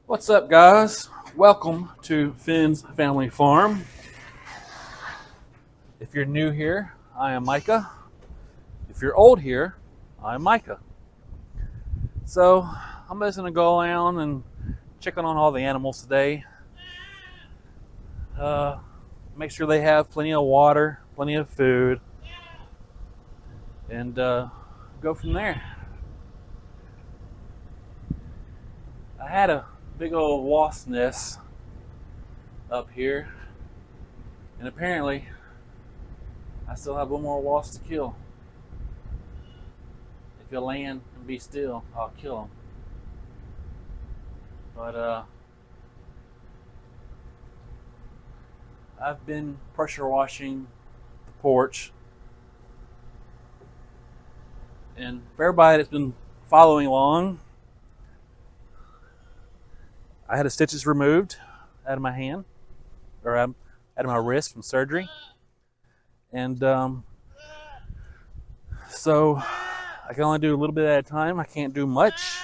What's up, guys? Welcome to Finn's Family Farm. If you're new here, I am Micah. If you're old here, I'm Micah. So I'm just gonna go around and check on all the animals today. Make sure they have plenty of water, plenty of food, and go from there. I had a big old wasp nest up here, and apparently I still have one more wasp to kill. If you'll land and be still, I'll kill them. But I've been pressure washing the porch, and for everybody that's been following along, I had the stitches removed out of my hand, or out of my wrist from surgery, and so I can only do a little bit at a time. I can't do much.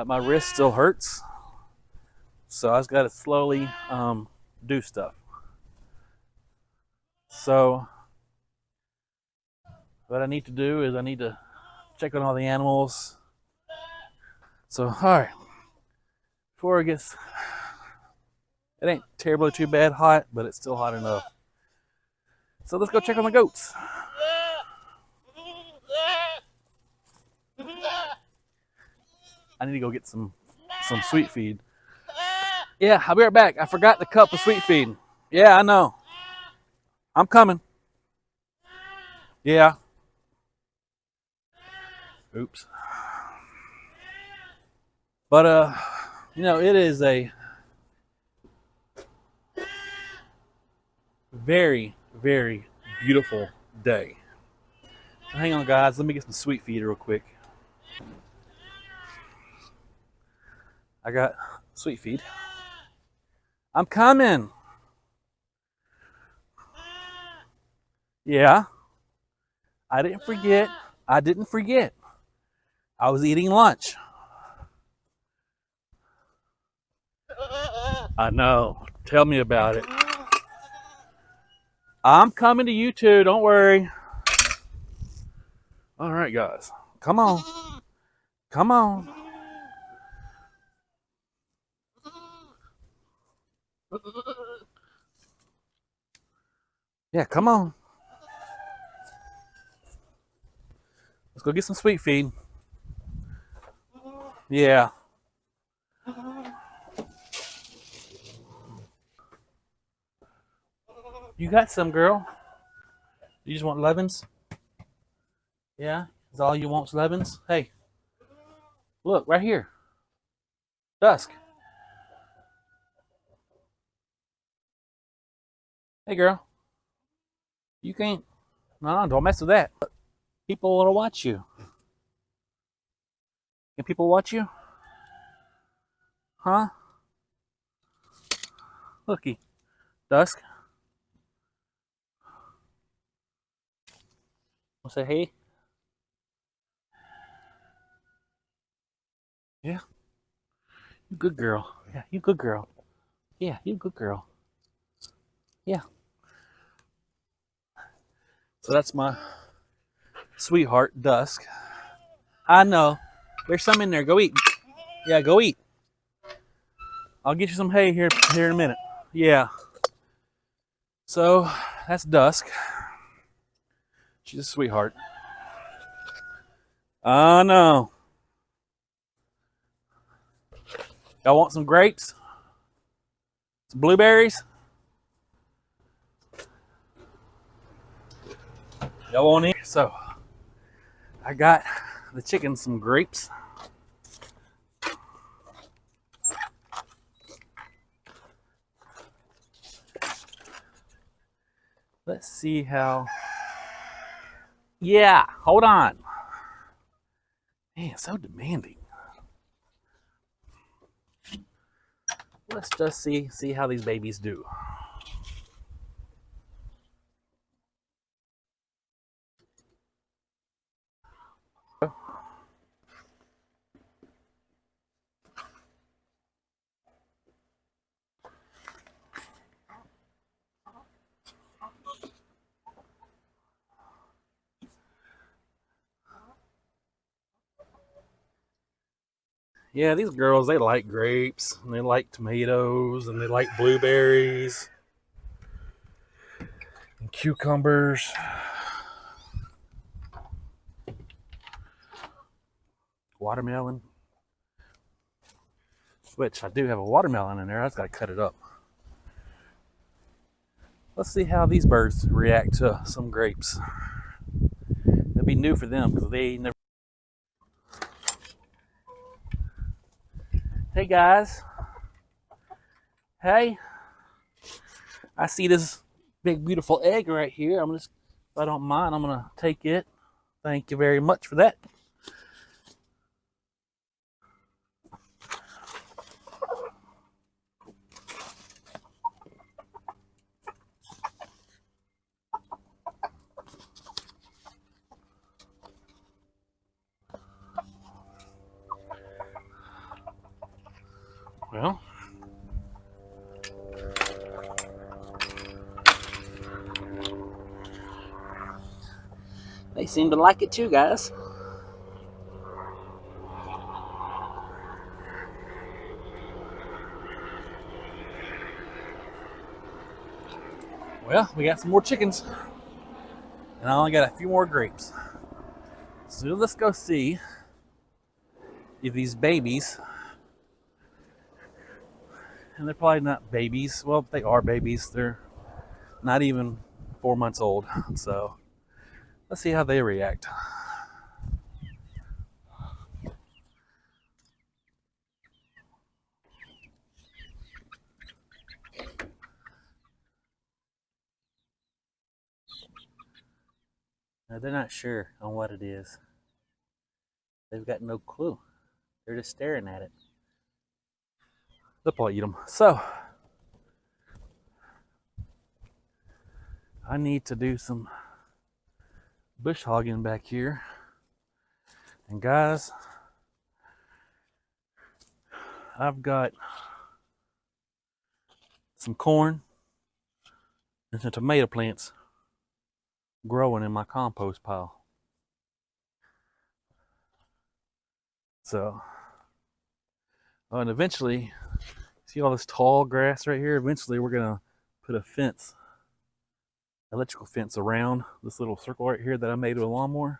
My wrist still hurts, so I just got to slowly do stuff. So what I need to do is I need to check on all the animals. So, all right, before it gets, it ain't terribly too bad hot, but it's still hot enough. So let's go check on the goats. I need to go get some sweet feed. Yeah, I'll be right back. I forgot the cup of sweet feed. Yeah, I know. I'm coming. Yeah. Oops. But you know, it is a very, very beautiful day. So hang on, guys. Let me get some sweet feed real quick. I got sweet feed. I'm coming. Yeah. I didn't forget. I didn't forget. I was eating lunch. I know. Tell me about it. I'm coming to you too. Don't worry. All right, guys. Come on. Come on. Yeah, come on. Let's go get some sweet feed. Yeah. You got some, girl. You just want Levins? Yeah? Is all you want is Levins? Hey. Look, right here. Dusk. Hey, girl. You can't. No, don't mess with that. People want to watch you. Can people watch you? Huh? Looky. Dusk. I'll say hey. Yeah. You good girl. Yeah, you good girl. Yeah, you good girl. Yeah. So that's my sweetheart, Dusk. I know. There's some in there. Go eat. Yeah, go eat. I'll get you some hay here in a minute. Yeah. So that's Dusk. She's a sweetheart. I know. Y'all want some grapes? Some blueberries? Y'all want any? So I got the chickens some grapes. Let's see how. Yeah, hold on. Man, so demanding. Let's just see how these babies do. Yeah, these girls, they like grapes, and they like tomatoes, and they like blueberries, and cucumbers. Watermelon. Which, I do have a watermelon in there. I just got to cut it up. Let's see how these birds react to some grapes. It'll be new for them because they never. Hey guys. Hey. I see this big beautiful egg right here. If I don't mind, I'm gonna take it. Thank you very much for that. Well, they seem to like it too, guys. Well, we got some more chickens, and I only got a few more grapes. So let's go see if these babies, and they're probably not babies. Well, they are babies. They're not even 4 months old. So let's see how they react. Now, they're not sure on what it is. They've got no clue. They're just staring at it. They'll probably eat them. So I need to do some bush hogging back here. And guys, I've got some corn and some tomato plants growing in my compost pile. So, and eventually, see all this tall grass right here? Eventually, we're going to put a fence, electrical fence around this little circle right here that I made with a lawnmower,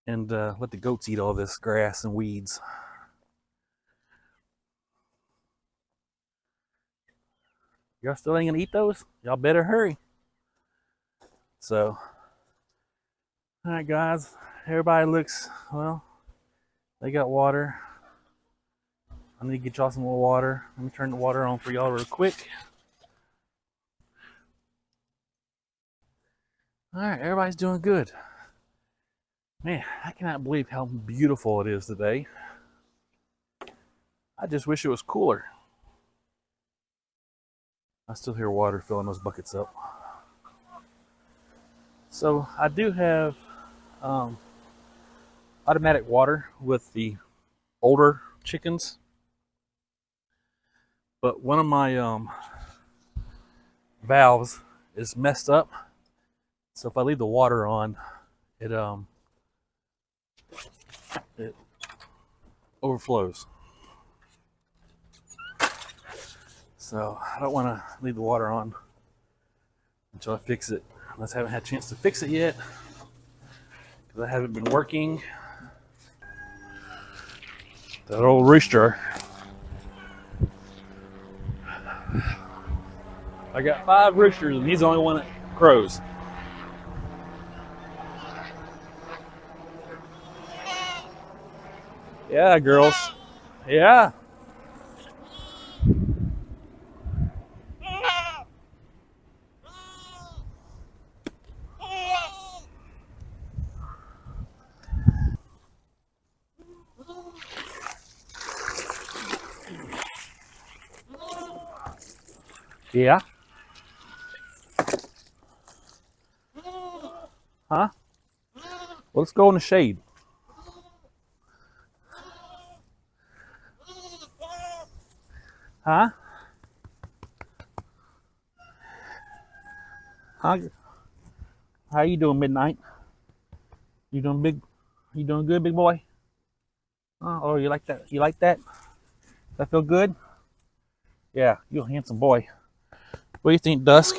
and let the goats eat all this grass and weeds. Y'all still ain't gonna eat those? Y'all better hurry. So, all right, guys. Everybody looks, well, they got water. I need to get y'all some more water. Let me turn the water on for y'all real quick. All right, everybody's doing good. Man, I cannot believe how beautiful it is today. I just wish it was cooler. I still hear water filling those buckets up. So I do have automatic water with the older chickens, but one of my valves is messed up. So if I leave the water on, it overflows. So I don't want to leave the water on until I fix it. I haven't had a chance to fix it yet because I haven't been working. That old rooster. I got 5 roosters and he's the only one that crows. Yeah, girls. Yeah. Yeah. Huh? Well, let's go in the shade. Huh? Huh? How you doing, Midnight? You doing good, big boy? Oh, you like that? You like that? Does that feel good? Yeah, you're a handsome boy. What do you think, Dusk?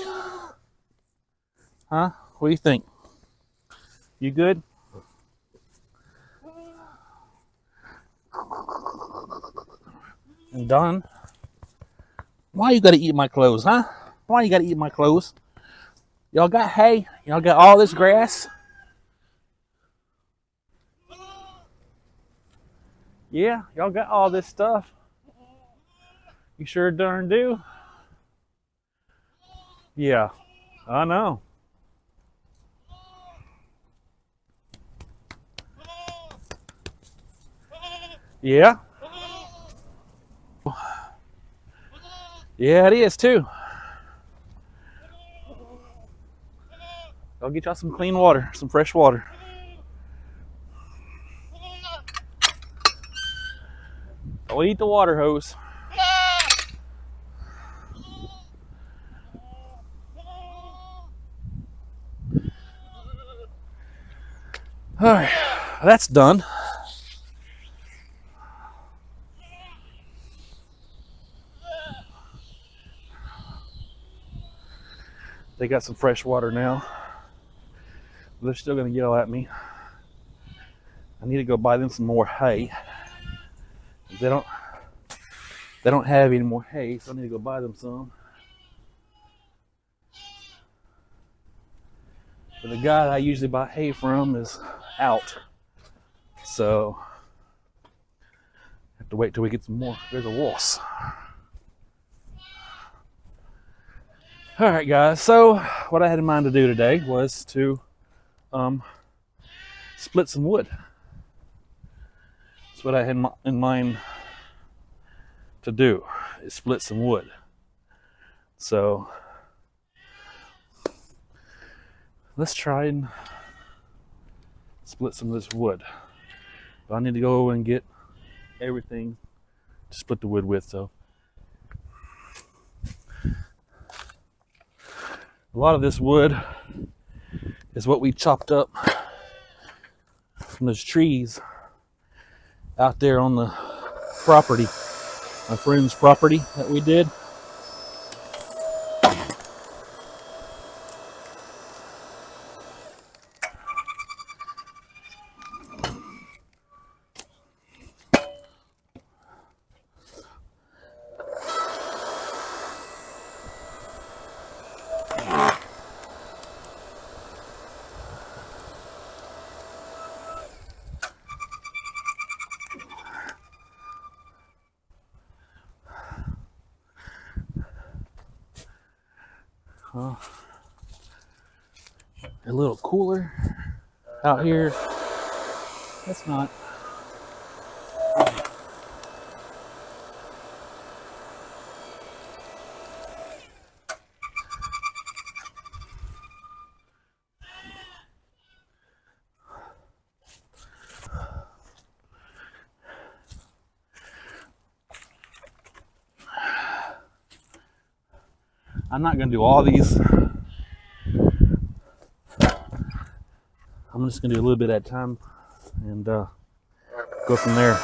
Huh? What do you think? You good? And Don? Why you gotta eat my clothes, huh? Why you gotta eat my clothes? Y'all got hay? Y'all got all this grass? Yeah, y'all got all this stuff. You sure darn do. Yeah, I know. Yeah. Yeah, it is too. I'll get y'all some clean water, some fresh water. I'll eat the water hose. All right, that's done. They got some fresh water now. They're still gonna yell at me. I need to go buy them some more hay. They don't have any more hay, so I need to go buy them some. But the guy that I usually buy hay from is out, so I have to wait till we get some more. There's a wasp. All right, guys. So what I had in mind to do today was to split some wood. That's what I had in mind to do, is split some wood. So let's try and split some of this wood. But I need to go and get everything to split the wood with. So a lot of this wood is what we chopped up from those trees out there on the property, my friend's property that we did. A little cooler out here. That's not. I'm not going to do all these. I'm just going to do a little bit at a time and go from there.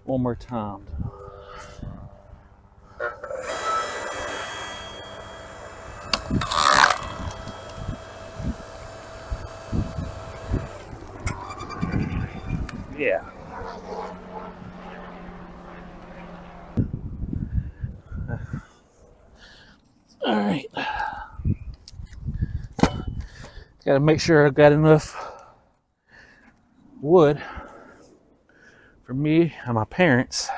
One more time. Yeah. All right. Got to make sure I've got enough wood for me and my parents.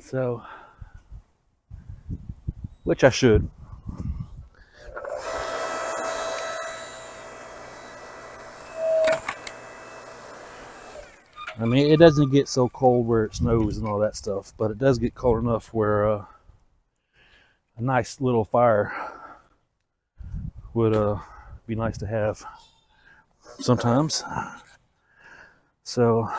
So, which I should. I mean, it doesn't get so cold where it snows and all that stuff, but it does get cold enough where a nice little fire would be nice to have sometimes. So,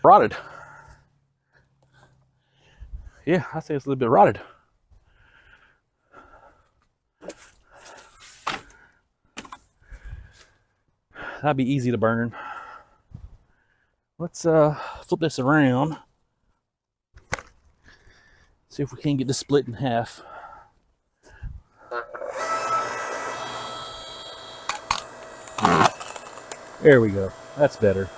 rotted. Yeah, I say it's a little bit rotted. That'd be easy to burn. Let's flip this around. See if we can get this split in half. There we go. That's better.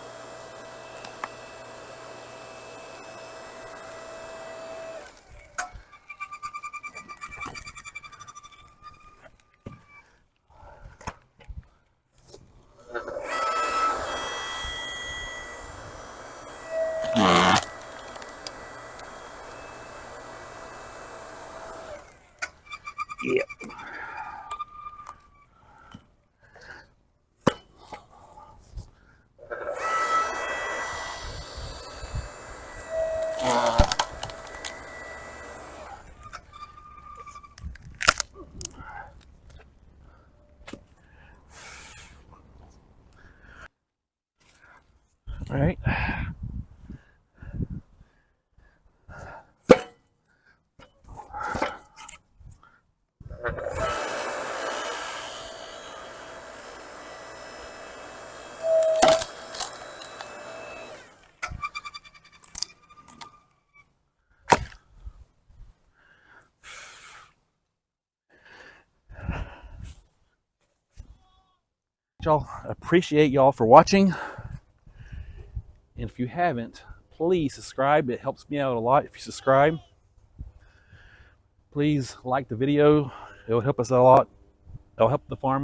Yep. All right. Y'all, appreciate y'all for watching. And if you haven't, please subscribe. It helps me out a lot if you subscribe. Please like the video. It'll help us out a lot. It'll help the farm.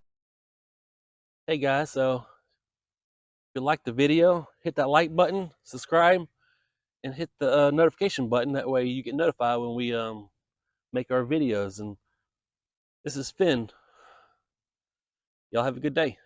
Hey guys, so if you like the video, hit that like button, subscribe, and hit the notification button. That way you get notified when we make our videos. And this is Finn. Y'all have a good day.